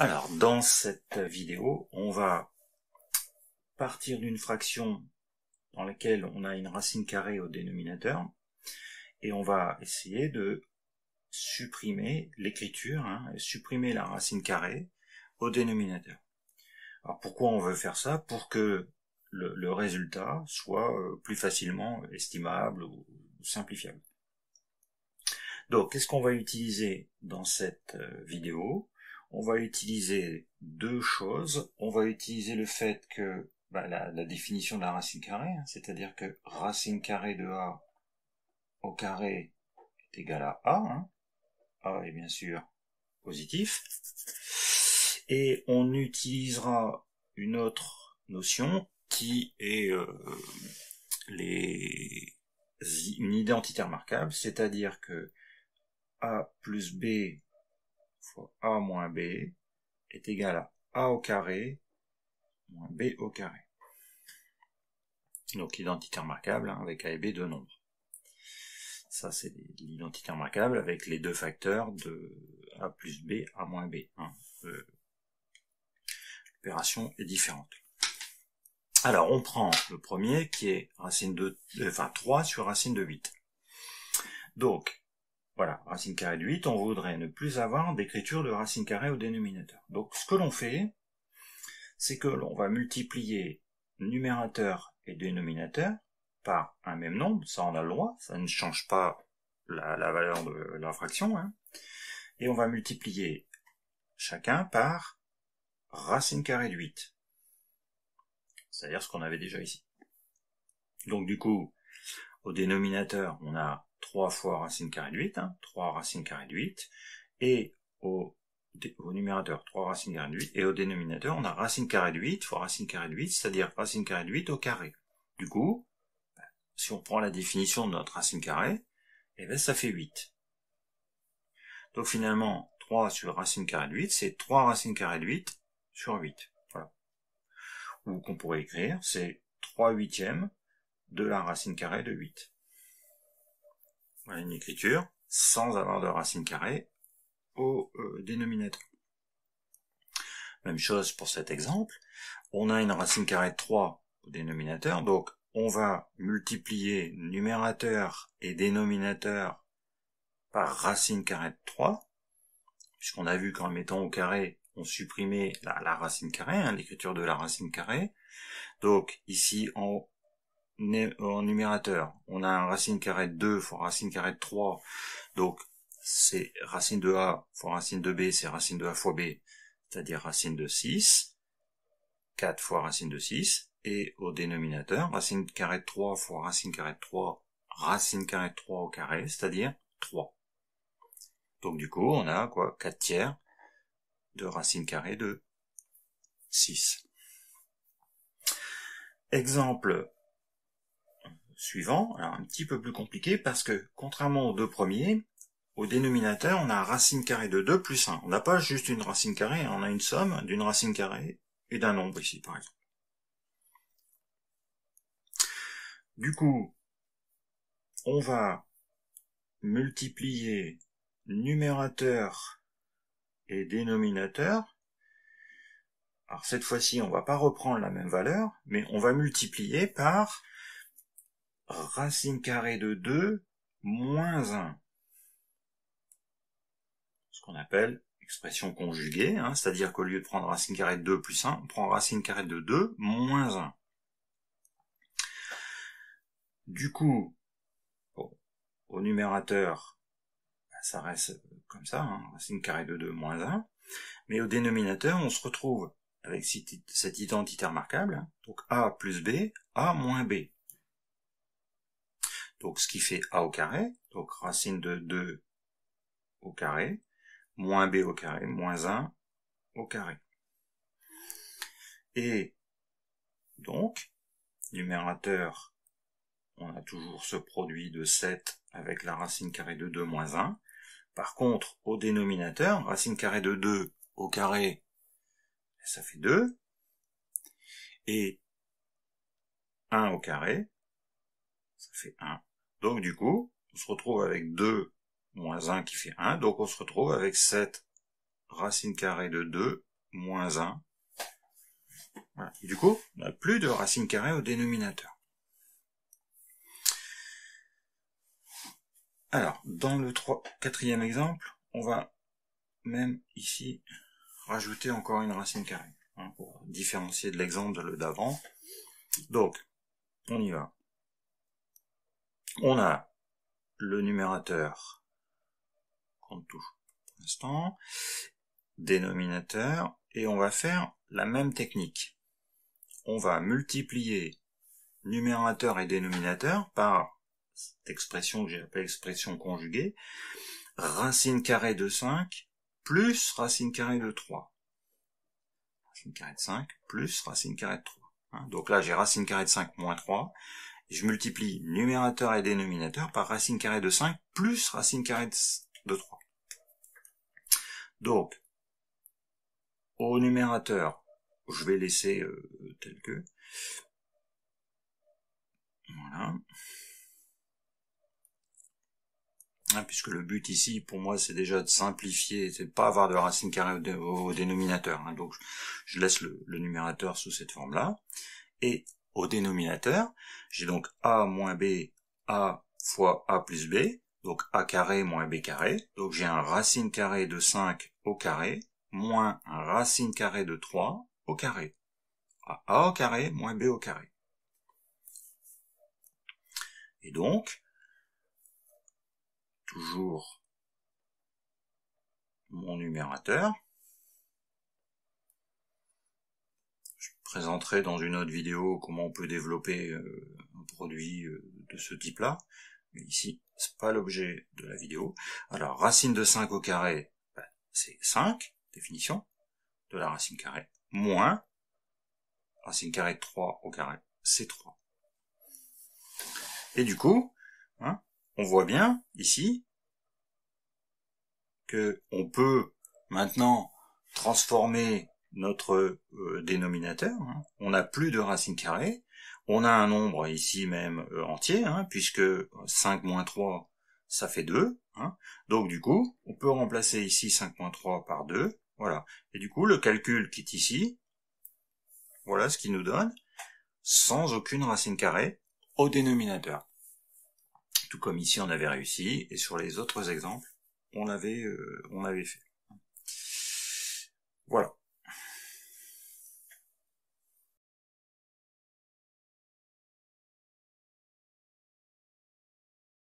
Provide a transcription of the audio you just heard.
Alors, dans cette vidéo, on va partir d'une fraction dans laquelle on a une racine carrée au dénominateur, et on va essayer de supprimer l'écriture, supprimer la racine carrée au dénominateur. Alors pourquoi on veut faire ça? Pour que le résultat soit plus facilement estimable ou simplifiable. Donc, qu'est-ce qu'on va utiliser dans cette vidéo? On va utiliser deux choses. On va utiliser le fait que la définition de la racine carrée, c'est-à-dire que racine carrée de A au carré est égal à A. A est bien sûr positif. Et on utilisera une autre notion qui est une identité remarquable, c'est-à-dire que A plus B fois A moins B est égal à A au carré moins B au carré. Donc l'identité remarquable avec A et B deux nombres. Ça c'est l'identité remarquable avec les deux facteurs de A plus B, A moins B. L'opération est différente. Alors on prend le premier qui est racine de 3 sur racine de 8. Donc voilà, racine carrée de 8, on voudrait ne plus avoir d'écriture de racine carrée au dénominateur. Donc ce que l'on fait, c'est que l'on va multiplier numérateur et dénominateur par un même nombre, ça on a le droit, ça ne change pas la valeur de la fraction, et on va multiplier chacun par racine carrée de 8, c'est-à-dire ce qu'on avait déjà ici. Donc du coup, au dénominateur, on a 3 fois racine carrée de 8, 3 racine carrée de 8, et au numérateur 3 racine carrée de 8, et au dénominateur on a racine carrée de 8 fois racine carrée de 8, c'est-à-dire racine carrée de 8 au carré. Du coup, si on prend la définition de notre racine carrée, ça fait 8. Donc finalement, 3 sur racine carrée de 8, c'est 3 racine carrée de 8 sur 8. Voilà. Ou qu'on pourrait écrire, c'est 3 huitièmes de la racine carrée de 8. Voilà une écriture sans avoir de racine carrée au dénominateur. Même chose pour cet exemple. On a une racine carrée de 3 au dénominateur, donc on va multiplier numérateur et dénominateur par racine carrée de 3, puisqu'on a vu qu'en le mettant au carré, on supprimait la racine carrée, l'écriture de la racine carrée. Donc ici, en numérateur, on a un racine carrée de 2 fois racine carrée de 3, donc c'est racine de A fois racine de B, c'est racine de A fois B, c'est-à-dire racine de 6, 4 fois racine de 6, et au dénominateur, racine carrée de 3 fois racine carrée de 3, racine carrée de 3 au carré, c'est-à-dire 3. Donc du coup, on a 4 tiers de racine carrée de 6. Exemple suivant, alors un petit peu plus compliqué parce que, contrairement aux deux premiers, au dénominateur, on a racine carrée de 2 plus 1. On n'a pas juste une racine carrée, on a une somme d'une racine carrée et d'un nombre ici, par exemple. Du coup, on va multiplier numérateur et dénominateur. Alors cette fois-ci, on va pas reprendre la même valeur, mais on va multiplier par racine carrée de 2 moins 1. Ce qu'on appelle expression conjuguée, c'est-à-dire qu'au lieu de prendre racine carrée de 2 plus 1, on prend racine carrée de 2 moins 1. Du coup, au numérateur, ça reste comme ça, racine carrée de 2 moins 1, mais au dénominateur, on se retrouve avec cette identité remarquable, donc A plus B, A moins B. Donc ce qui fait A au carré, donc racine de 2 au carré, moins B au carré, moins 1 au carré. Et donc, numérateur, on a toujours ce produit de 7 avec la racine carrée de 2 moins 1. Par contre, au dénominateur, racine carrée de 2 au carré, ça fait 2. Et 1 au carré, ça fait 1. Donc du coup, on se retrouve avec 2 moins 1 qui fait 1. Donc on se retrouve avec 7 racine carrée de 2 moins 1. Voilà. Et du coup, on n'a plus de racine carrée au dénominateur. Alors, dans le quatrième exemple, on va même ici rajouter encore une racine carrée, hein, pour différencier de l'exemple d'avant. Donc, on y va. On a le numérateur qu'on touche pour l'instant, dénominateur, et on va faire la même technique. On va multiplier numérateur et dénominateur par cette expression que j'ai appelée expression conjuguée, racine carrée de 5 plus racine carrée de 3. Racine carrée de 5 plus racine carrée de 3. Hein, donc là, j'ai racine carrée de 5 moins 3. Et je multiplie numérateur et dénominateur par racine carrée de 5 plus racine carrée de 3. Donc, au numérateur, je vais laisser tel que. Voilà. Hein, puisque le but ici, pour moi, c'est déjà de simplifier, c'est de pas avoir de racine carrée au dénominateur. Hein, donc, je laisse le numérateur sous cette forme-là. Et au dénominateur, j'ai donc a moins b, a fois a plus b, donc a carré moins b carré. Donc j'ai un racine carrée de 5 au carré, moins un racine carrée de 3 au carré. A au carré moins b au carré. Et donc, toujours mon numérateur. Je présenterai dans une autre vidéo comment on peut développer un produit de ce type-là. Mais ici, c'est pas l'objet de la vidéo. Alors, racine de 5 au carré, ben, c'est 5, définition de la racine carrée, moins racine carrée de 3 au carré, c'est 3. Et du coup, hein, on voit bien ici que on peut maintenant transformer notre dénominateur. Hein. On n'a plus de racine carrée. On a un nombre ici même entier, hein, puisque 5 moins 3, ça fait 2. Hein. Donc du coup, on peut remplacer ici 5 moins 3 par 2. Voilà. Et du coup, le calcul qui est ici, voilà ce qu'il nous donne, sans aucune racine carrée au dénominateur. Tout comme ici on avait réussi, et sur les autres exemples, on l'avait fait.